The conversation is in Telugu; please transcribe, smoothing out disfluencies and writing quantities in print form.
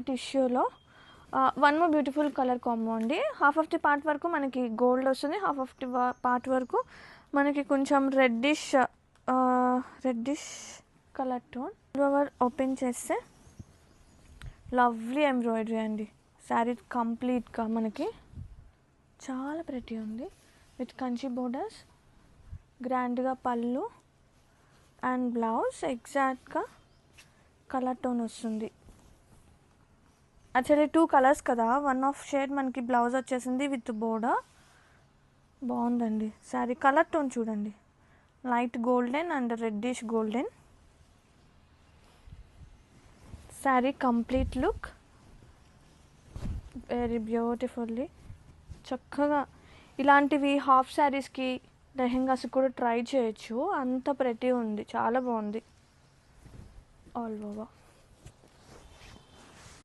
టిష్యూలో one more beautiful colour combo అండి. హాఫ్ ఆఫ్ ది పార్ట్ వరకు మనకి గోల్డ్ వస్తుంది, హాఫ్ ఆఫ్ ది పార్ట్ వరకు మనకి కొంచెం రెడ్డిష్ కలర్ టోన్. ఓపెన్ చేస్తే లవ్లీ ఎంబ్రాయిడరీ అండి. శారీ కంప్లీట్గా మనకి చాలా ప్రెటీ ఉంది విత్ కంచి బోర్డర్స్, గ్రాండ్గా పళ్ళు అండ్ బ్లౌజ్ ఎగ్జాక్ట్గా కలర్ టోన్ వస్తుంది. యాక్చువల్లీ 2 కలర్స్ కదా, వన్ ఆఫ్ షేడ్ మనకి బ్లౌజ్ వచ్చేసింది విత్ బోర్డర్. బాగుందండి శారీ. కలర్ టోన్ చూడండి, light golden and reddish golden. Sari complete look very beautifully. చక్కగా ఇలాంటివి హాఫ్ శారీస్కి, లెహెంగాస్ కూడా ట్రై చేయొచ్చు, అంత ప్రెటీ ఉంది, చాలా బాగుంది ఆల్ ఓవర్.